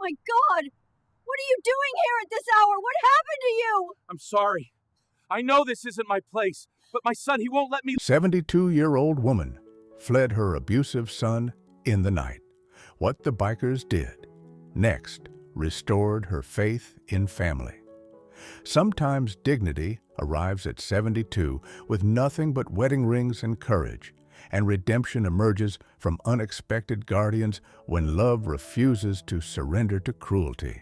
my God! What are you doing here at this hour? What happened to you? I'm sorry. I know this isn't my place, but my son, he won't let me. 72-year-old woman fled her abusive son in the night. What the bikers did next restored her faith in family. Sometimes dignity arrives at 72 with nothing but wedding rings and courage, and redemption emerges from unexpected guardians when love refuses to surrender to cruelty.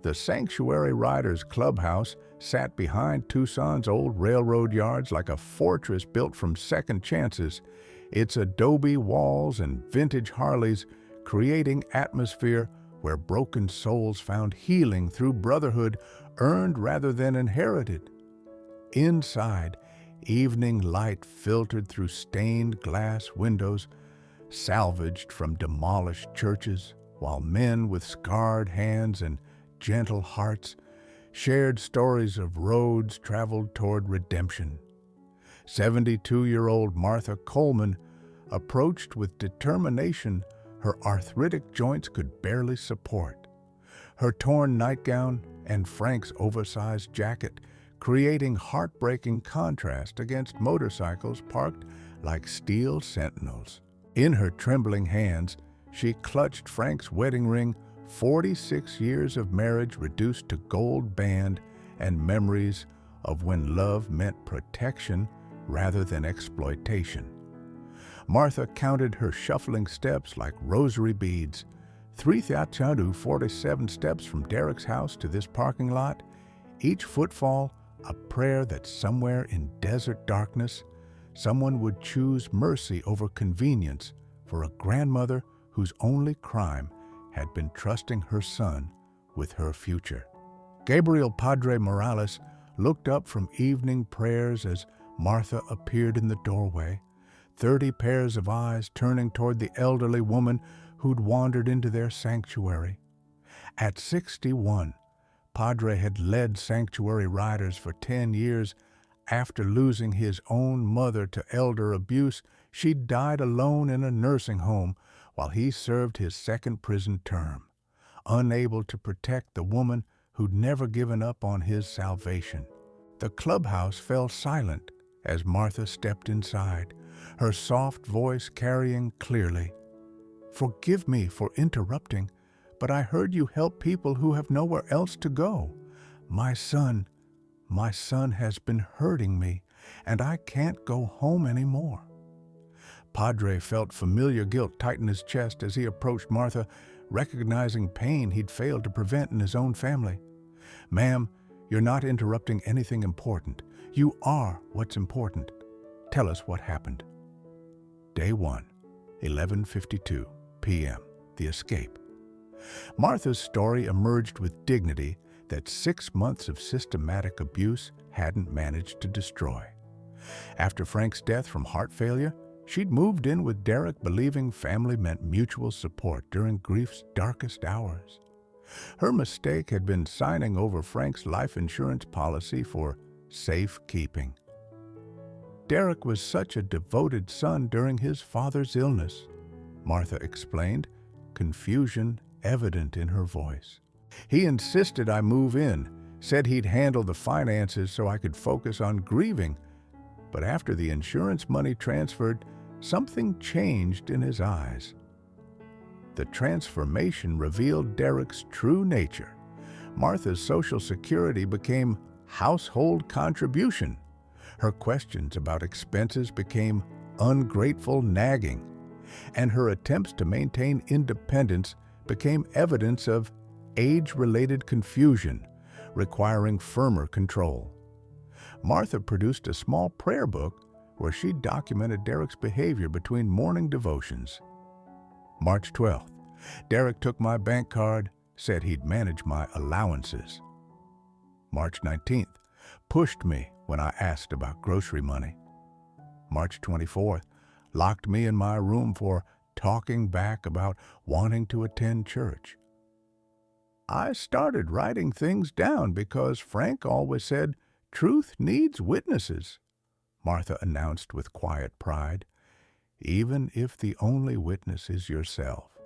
The Sanctuary Riders Clubhouse sat behind Tucson's old railroad yards like a fortress built from second chances, its adobe walls and vintage Harleys creating atmosphere where broken souls found healing through brotherhood earned rather than inherited. Inside, evening light filtered through stained glass windows, salvaged from demolished churches, while men with scarred hands and gentle hearts shared stories of roads traveled toward redemption. 72-year-old Martha Coleman approached with determination her arthritic joints could barely support. Her torn nightgown and Frank's oversized jacket creating heartbreaking contrast against motorcycles parked like steel sentinels. In her trembling hands, she clutched Frank's wedding ring, 46 years of marriage reduced to gold band and memories of when love meant protection rather than exploitation. Martha counted her shuffling steps like rosary beads. 347 steps from Derek's house to this parking lot, each footfall a prayer that somewhere in desert darkness, someone would choose mercy over convenience for a grandmother whose only crime had been trusting her son with her future. Gabriel Padre Morales looked up from evening prayers as Martha appeared in the doorway, 30 pairs of eyes turning toward the elderly woman who'd wandered into their sanctuary. At 61, Padre had led Sanctuary Riders for 10 years. After losing his own mother to elder abuse, she died alone in a nursing home while he served his second prison term, unable to protect the woman who'd never given up on his salvation. The clubhouse fell silent as Martha stepped inside, her soft voice carrying clearly, "Forgive me for interrupting, but I heard you help people who have nowhere else to go. My son has been hurting me, and I can't go home anymore." Padre felt familiar guilt tighten his chest as he approached Martha, recognizing pain he'd failed to prevent in his own family. "Ma'am, you're not interrupting anything important. You are what's important. Tell us what happened." Day 1, 11:52 p.m. The escape. Martha's story emerged with dignity that 6 months of systematic abuse hadn't managed to destroy. After Frank's death from heart failure, she'd moved in with Derek, believing family meant mutual support during grief's darkest hours. Her mistake had been signing over Frank's life insurance policy for safekeeping. Derek was such a devoted son during his father's illness, Martha explained, confusion evident in her voice. He insisted I move in, said he'd handle the finances so I could focus on grieving, but after the insurance money transferred, something changed in his eyes. The transformation revealed Derek's true nature. Martha's Social Security became household contribution. Her questions about expenses became ungrateful nagging, and her attempts to maintain independence became evidence of age-related confusion, requiring firmer control. Martha produced a small prayer book where she documented Derek's behavior between morning devotions. March 12th, Derek took my bank card, said he'd manage my allowances. March 19th, pushed me when I asked about grocery money. March 24th, locked me in my room for talking back about wanting to attend church. I started writing things down because Frank always said, "Truth needs witnesses," Martha announced with quiet pride, "even if the only witness is yourself."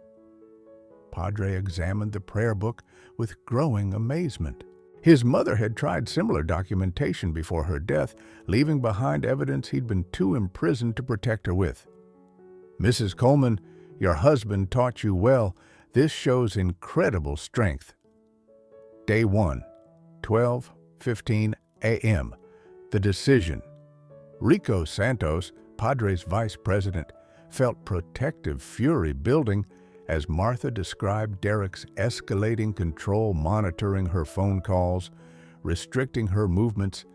Padre examined the prayer book with growing amazement. His mother had tried similar documentation before her death, leaving behind evidence he'd been too imprisoned to protect her with. "Mrs. Coleman, your husband taught you well. This shows incredible strength." Day 1, 12:15 a.m. The decision. Rico Santos, Padre's vice president, felt protective fury building as Martha described Derek's escalating control, monitoring her phone calls, restricting her movements,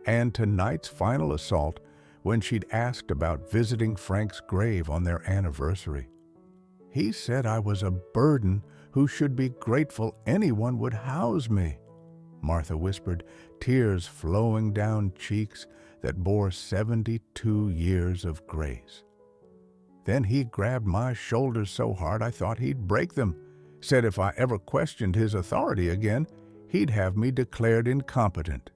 and tonight's final assault when she'd asked about visiting Frank's grave on their anniversary. "He said I was a burden who should be grateful anyone would house me," Martha whispered, tears flowing down cheeks that bore 72 years of grace. "Then he grabbed my shoulders so hard I thought he'd break them. Said if I ever questioned his authority again, he'd have me declared incompetent."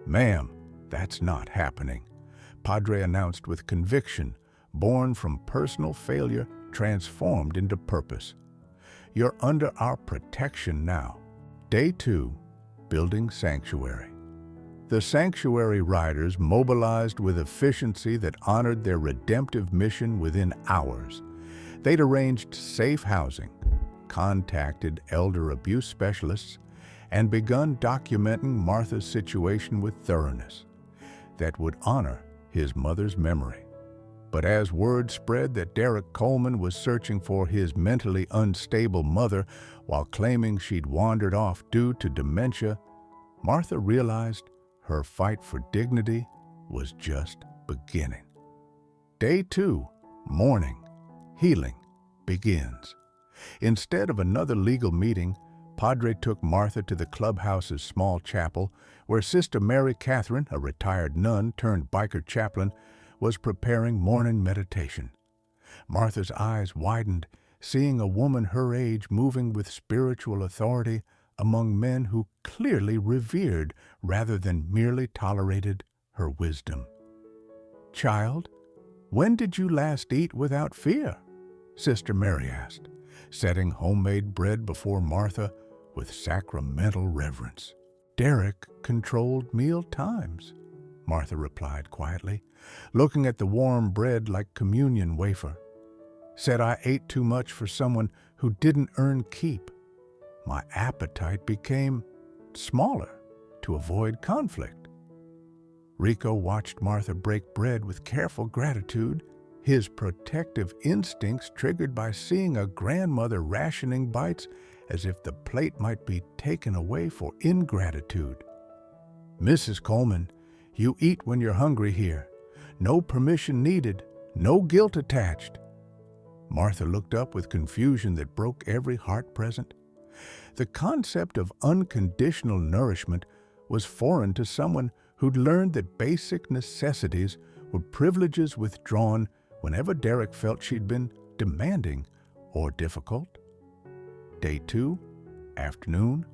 "Ma'am, that's not happening," Padre announced with conviction, born from personal failure transformed into purpose. "You're under our protection now." Day 2, building sanctuary. The sanctuary riders mobilized with efficiency that honored their redemptive mission within hours. They'd arranged safe housing, contacted elder abuse specialists, and begun documenting Martha's situation with thoroughness that would honor his mother's memory. But as word spread that Derek Coleman was searching for his mentally unstable mother while claiming she'd wandered off due to dementia, Martha realized her fight for dignity was just beginning. Day 2, mourning, healing, begins. Instead of another legal meeting, Padre took Martha to the clubhouse's small chapel where Sister Mary Catherine, a retired nun turned biker chaplain, was preparing morning meditation. Martha's eyes widened, seeing a woman her age moving with spiritual authority among men who clearly revered rather than merely tolerated her wisdom. "Child, when did you last eat without fear?" Sister Mary asked, setting homemade bread before Martha with sacramental reverence. "Derek controlled meal times," Martha replied quietly, looking at the warm bread like communion wafer. "Said I ate too much for someone who didn't earn keep. My appetite became smaller to avoid conflict." Rico watched Martha break bread with careful gratitude, his protective instincts triggered by seeing a grandmother rationing bites as if the plate might be taken away for ingratitude. "Mrs. Coleman, you eat when you're hungry here. No permission needed, no guilt attached." Martha looked up with confusion that broke every heart present. The concept of unconditional nourishment was foreign to someone who'd learned that basic necessities were privileges withdrawn whenever Derek felt she'd been demanding or difficult. Day 2, afternoon,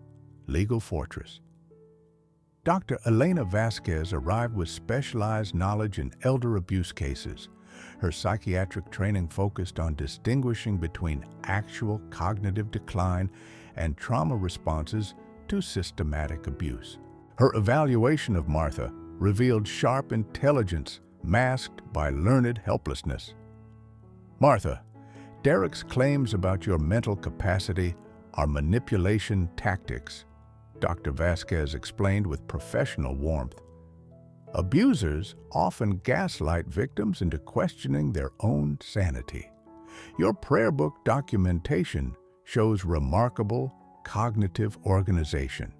legal fortress. Dr. Elena Vasquez arrived with specialized knowledge in elder abuse cases. Her psychiatric training focused on distinguishing between actual cognitive decline and trauma responses to systematic abuse. Her evaluation of Martha revealed sharp intelligence masked by learned helplessness. "Martha, Derek's claims about your mental capacity are manipulation tactics," Dr. Vasquez explained with professional warmth. "Abusers often gaslight victims into questioning their own sanity. Your prayer book documentation shows remarkable cognitive organization."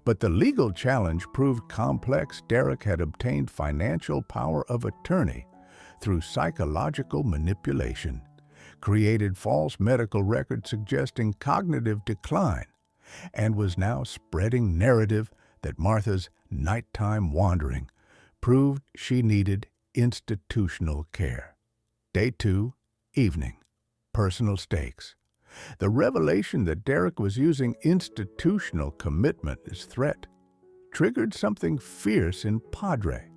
But the legal challenge proved complex. Derek had obtained financial power of attorney through psychological manipulation, created false medical records suggesting cognitive decline, and was now spreading narrative that Martha's nighttime wandering proved she needed institutional care. Day 2, evening, personal stakes. The revelation that Derek was using institutional commitment as threat triggered something fierce in Padre.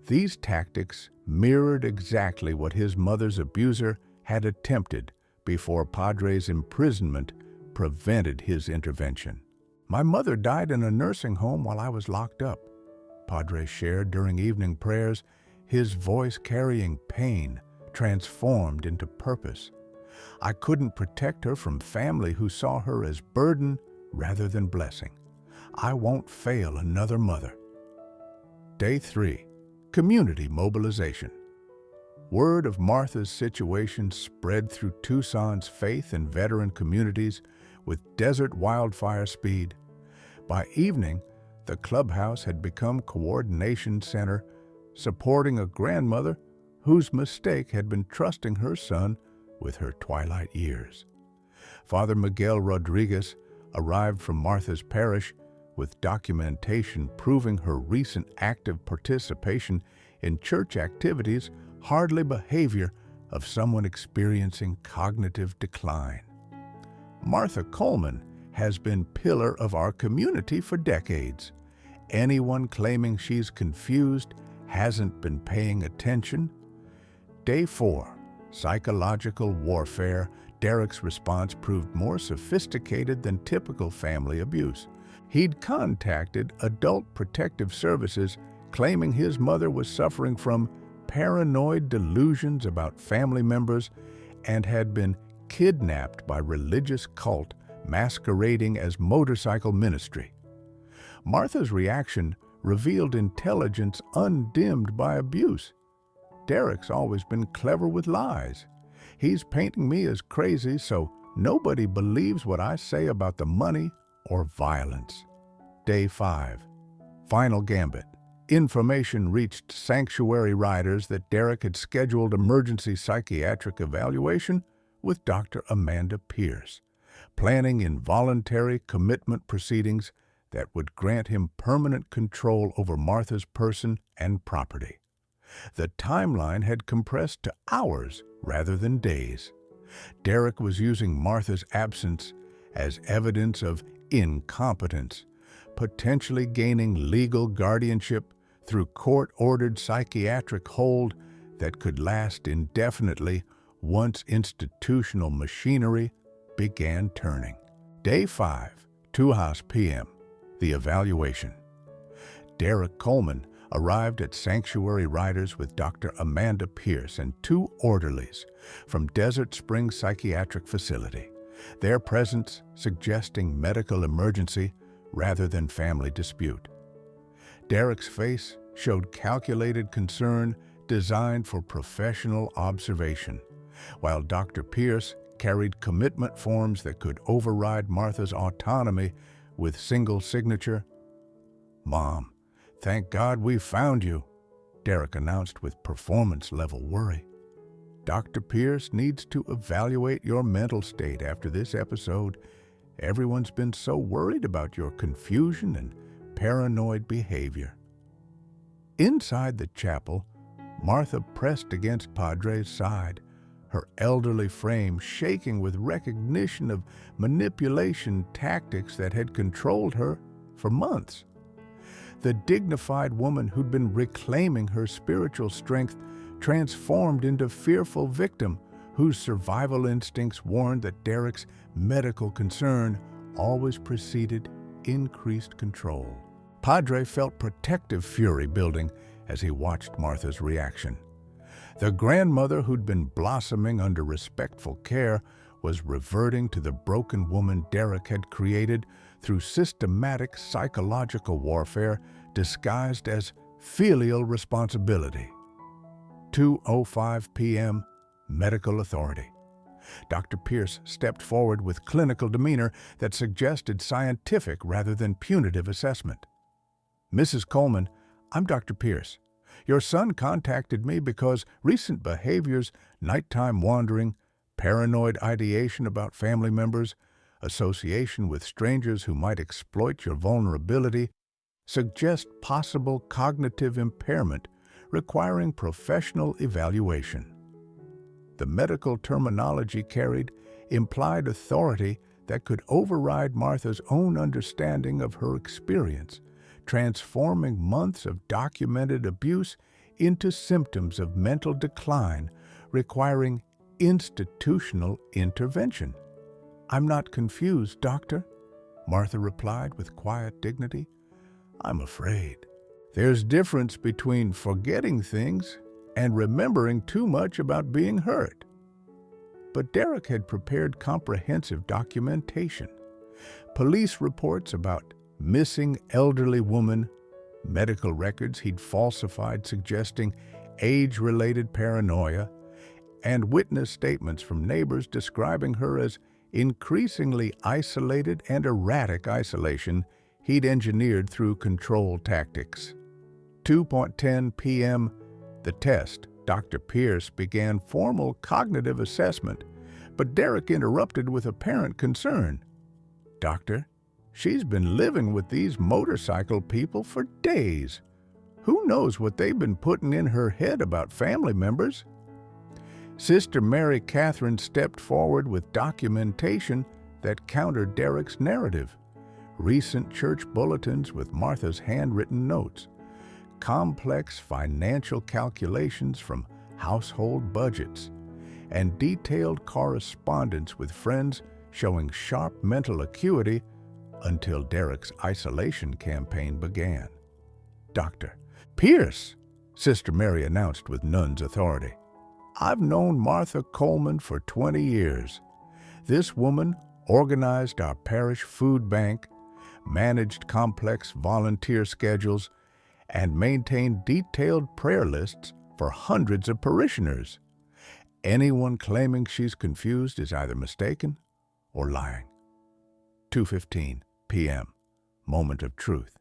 These tactics mirrored exactly what his mother's abuser had attempted before Padre's imprisonment prevented his intervention. My mother died in a nursing home while I was locked up, Padre shared during evening prayers, his voice carrying pain transformed into purpose. I couldn't protect her from family who saw her as burden rather than blessing. I won't fail another mother. Day 3. Community mobilization. Word of Martha's situation spread through Tucson's faith and veteran communities with desert wildfire speed. By evening, the clubhouse had become coordination center, supporting a grandmother whose mistake had been trusting her son with her twilight years. Father Miguel Rodriguez arrived from Martha's parish with documentation proving her recent active participation in church activities hardly behavior of someone experiencing cognitive decline. Martha Coleman has been pillar of our community for decades. Anyone claiming she's confused hasn't been paying attention. Day 4. Psychological warfare. Derek's response proved more sophisticated than typical family abuse. He'd contacted Adult Protective Services claiming his mother was suffering from paranoid delusions about family members and had been kidnapped by religious cult masquerading as motorcycle ministry. Martha's reaction revealed intelligence undimmed by abuse. Derek's always been clever with lies. He's painting me as crazy so nobody believes what I say about the money or violence. Day 5. Final gambit. Information reached sanctuary riders that Derek had scheduled emergency psychiatric evaluation with Dr. Amanda Pierce, planning involuntary commitment proceedings that would grant him permanent control over Martha's person and property. The timeline had compressed to hours rather than days. Derek was using Martha's absence as evidence of incompetence, potentially gaining legal guardianship through court-ordered psychiatric hold that could last indefinitely once institutional machinery began turning. Day 5, 2:00 p.m. The evaluation. Derek Coleman arrived at Sanctuary Riders with Dr. Amanda Pierce and 2 orderlies from Desert Springs Psychiatric Facility, their presence suggesting medical emergency rather than family dispute. Derek's face showed calculated concern designed for professional observation, while Dr. Pierce carried commitment forms that could override Martha's autonomy with single signature. "Mom, thank God we found you," Derek announced with performance-level worry. "Dr. Pierce needs to evaluate your mental state after this episode. Everyone's been so worried about your confusion and paranoid behavior." Inside the chapel, Martha pressed against Padre's side, her elderly frame shaking with recognition of manipulation tactics that had controlled her for months. The dignified woman who'd been reclaiming her spiritual strength transformed into fearful victim whose survival instincts warned that Derek's medical concern always preceded increased control. Padre felt protective fury building as he watched Martha's reaction. The grandmother who'd been blossoming under respectful care was reverting to the broken woman Derek had created through systematic psychological warfare disguised as filial responsibility. 2:05 p.m. Medical Authority. Dr. Pierce stepped forward with clinical demeanor that suggested scientific rather than punitive assessment. "Mrs. Coleman, I'm Dr. Pierce. Your son contacted me because recent behaviors, nighttime wandering, paranoid ideation about family members, association with strangers who might exploit your vulnerability, suggest possible cognitive impairment requiring professional evaluation." The medical terminology carried implied authority that could override Martha's own understanding of her experience, transforming months of documented abuse into symptoms of mental decline requiring institutional intervention. "I'm not confused, doctor," Martha replied with quiet dignity. "I'm afraid. There's difference between forgetting things and remembering too much about being hurt." But Derek had prepared comprehensive documentation. Police reports about missing elderly woman, medical records he'd falsified suggesting age-related paranoia, and witness statements from neighbors describing her as increasingly isolated and erratic isolation he'd engineered through control tactics. 2:10 p.m., the test, Dr. Pierce began formal cognitive assessment, but Derek interrupted with apparent concern. "Doctor, she's been living with these motorcycle people for days. Who knows what they've been putting in her head about family members?" Sister Mary Catherine stepped forward with documentation that countered Derek's narrative. Recent church bulletins with Martha's handwritten notes, complex financial calculations from household budgets, and detailed correspondence with friends showing sharp mental acuity until Derek's isolation campaign began. "Dr. Pierce," Sister Mary announced with nun's authority, "I've known Martha Coleman for 20 years. This woman organized our parish food bank, managed complex volunteer schedules, and maintained detailed prayer lists for hundreds of parishioners. Anyone claiming she's confused is either mistaken or lying." 2:15 p.m., moment of truth.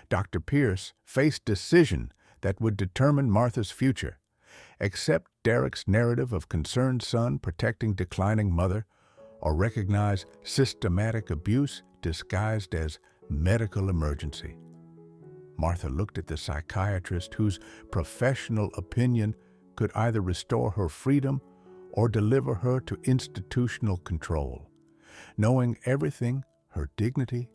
Dr. Pierce faced decision that would determine Martha's future. Accept Derek's narrative of concerned son protecting declining mother, or recognize systematic abuse disguised as medical emergency. Martha looked at the psychiatrist whose professional opinion could either restore her freedom or deliver her to institutional control. Knowing everything, her dignity,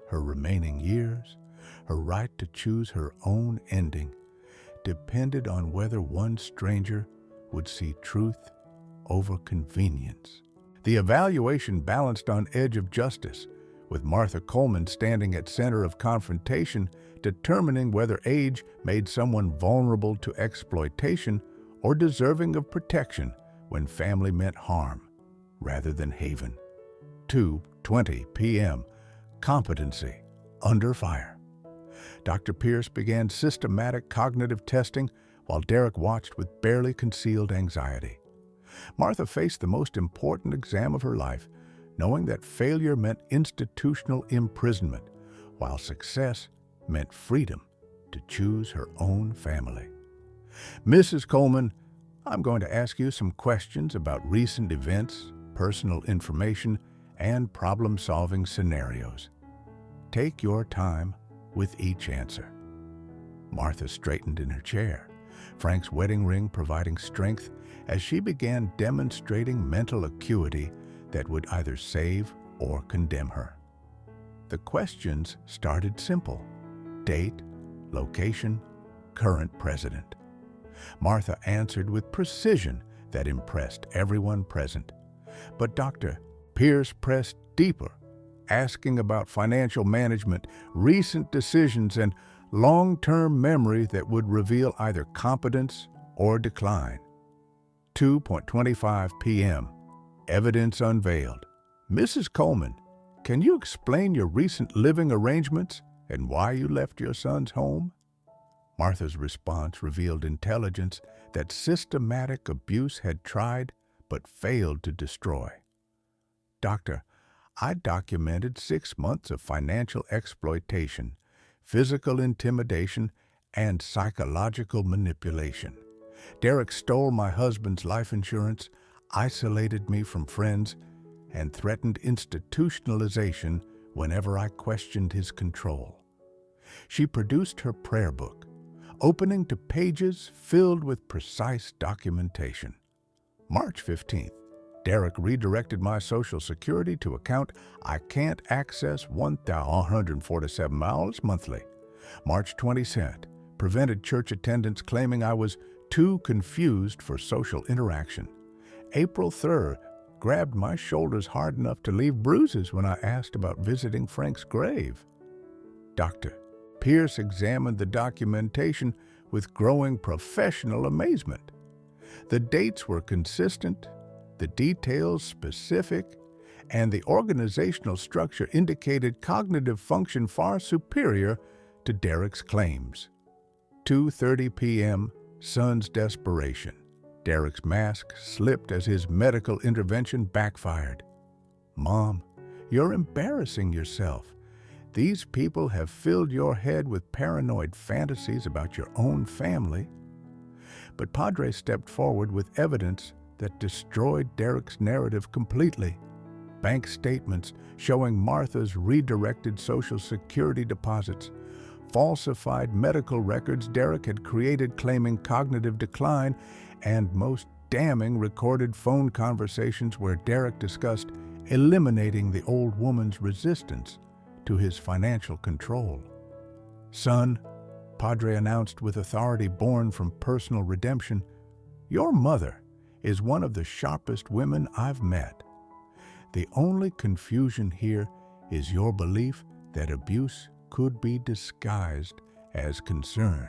her remaining years, her right to choose her own ending, depended on whether one stranger would see truth over convenience. The evaluation balanced on edge of justice, with Martha Coleman standing at center of confrontation, determining whether age made someone vulnerable to exploitation or deserving of protection when family meant harm rather than haven. 2:20 p.m. Competency under fire. Dr. Pierce began systematic cognitive testing while Derek watched with barely concealed anxiety. Martha faced the most important exam of her life, knowing that failure meant institutional imprisonment, while success meant freedom to choose her own family. "Mrs. Coleman, I'm going to ask you some questions about recent events, personal information, and problem-solving scenarios. Take your time with each answer." Martha straightened in her chair, Frank's wedding ring providing strength as she began demonstrating mental acuity that would either save or condemn her. The questions started simple: date, location, current president. Martha answered with precision that impressed everyone present. But Dr. Pierce pressed deeper, asking about financial management, recent decisions, and long-term memory that would reveal either competence or decline. 2:25 p.m. Evidence unveiled. "Mrs. Coleman, can you explain your recent living arrangements and why you left your son's home?" Martha's response revealed intelligence that systematic abuse had tried but failed to destroy. "Doctor, I documented 6 months of financial exploitation, physical intimidation, and psychological manipulation. Derek stole my husband's life insurance, isolated me from friends, and threatened institutionalization whenever I questioned his control." She produced her prayer book, opening to pages filled with precise documentation. March 15th, Derek redirected my Social Security to account I can't access $1,147 monthly. March 22nd, prevented church attendance claiming I was too confused for social interaction. April 3rd grabbed my shoulders hard enough to leave bruises when I asked about visiting Frank's grave. Dr. Pierce examined the documentation with growing professional amazement. The dates were consistent, the details specific, and the organizational structure indicated cognitive function far superior to Derek's claims. 2:30 p.m., son's desperation. Derek's mask slipped as his medical intervention backfired. "Mom, you're embarrassing yourself. These people have filled your head with paranoid fantasies about your own family." But Padre stepped forward with evidence that destroyed Derek's narrative completely. Bank statements showing Martha's redirected Social Security deposits, falsified medical records Derek had created claiming cognitive decline, and most damning recorded phone conversations where Derek discussed eliminating the old woman's resistance to his financial control. "Son," Padre announced with authority born from personal redemption, "your mother is one of the sharpest women I've met. The only confusion here is your belief that abuse could be disguised as concern."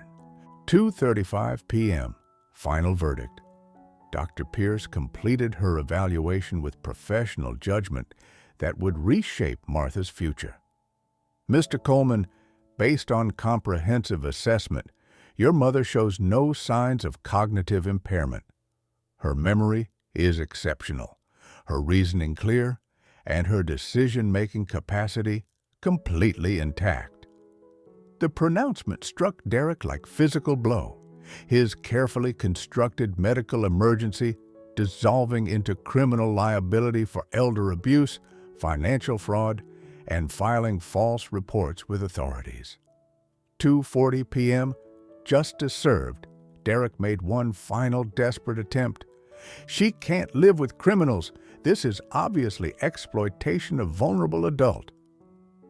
2:35 p.m. Final verdict. Dr. Pierce completed her evaluation with professional judgment that would reshape Martha's future. "Mr. Coleman, based on comprehensive assessment, your mother shows no signs of cognitive impairment. Her memory is exceptional, her reasoning clear, and her decision-making capacity completely intact." The pronouncement struck Derek like physical blow, his carefully constructed medical emergency dissolving into criminal liability for elder abuse, financial fraud, and filing false reports with authorities. 2:40 p.m., justice served. Derek made one final desperate attempt. "She can't live with criminals. This is obviously exploitation of vulnerable adult."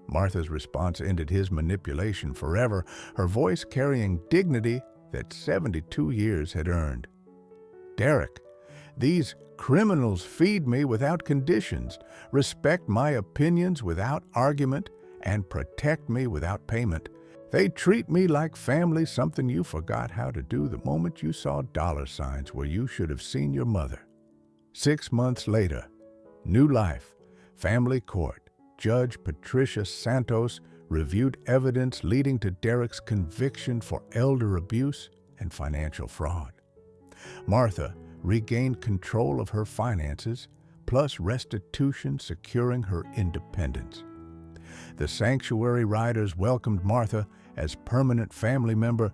Martha's response ended his manipulation forever, her voice carrying dignity that 72 years had earned. "Derek, these criminals feed me without conditions, respect my opinions without argument, and protect me without payment. They treat me like family, something you forgot how to do the moment you saw dollar signs where you should have seen your mother." 6 months later, new life, family court, Judge Patricia Santos reviewed evidence leading to Derek's conviction for elder abuse and financial fraud. Martha regained control of her finances, plus restitution securing her independence. The sanctuary riders welcomed Martha as permanent family member,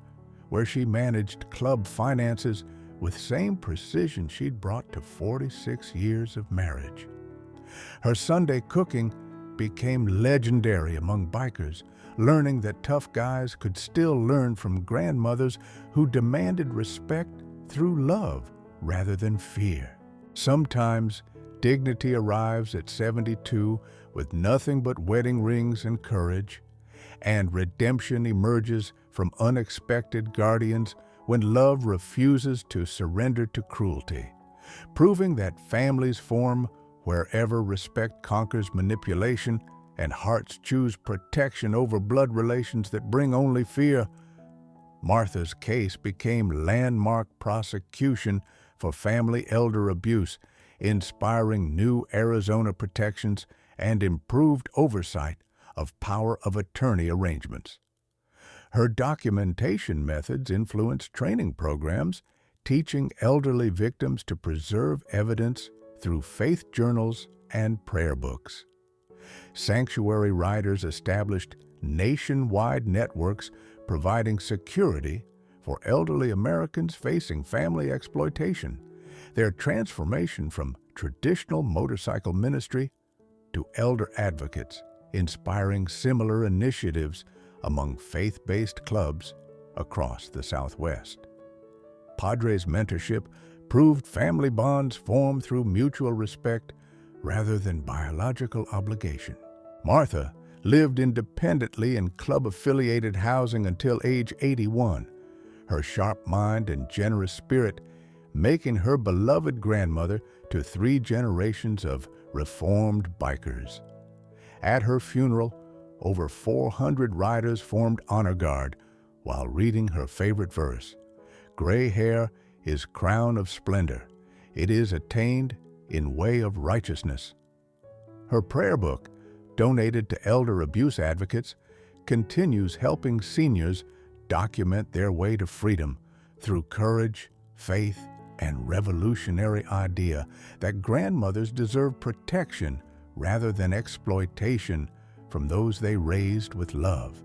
where she managed club finances with same precision she'd brought to 46 years of marriage. Her Sunday cooking became legendary among bikers, learning that tough guys could still learn from grandmothers who demanded respect through love rather than fear. Sometimes dignity arrives at 72 with nothing but wedding rings and courage, and redemption emerges from unexpected guardians when love refuses to surrender to cruelty, proving that families form wherever respect conquers manipulation and hearts choose protection over blood relations that bring only fear. Martha's case became landmark prosecution for family elder abuse, inspiring new Arizona protections and improved oversight of power of attorney arrangements. Her documentation methods influenced training programs, teaching elderly victims to preserve evidence through faith journals and prayer books. Sanctuary riders established nationwide networks providing security for elderly Americans facing family exploitation. Their transformation from traditional motorcycle ministry to elder advocates, inspiring similar initiatives among faith-based clubs across the Southwest. Padre's mentorship proved family bonds formed through mutual respect rather than biological obligation. Martha lived independently in club-affiliated housing until age 81, her sharp mind and generous spirit making her beloved grandmother to 3 generations of reformed bikers. At her funeral, over 400 riders formed honor guard while reading her favorite verse. Gray hair is crown of splendor. It is attained in way of righteousness. Her prayer book, donated to elder abuse advocates, continues helping seniors document their way to freedom through courage, faith, and revolutionary idea that grandmothers deserve protection rather than exploitation from those they raised with love.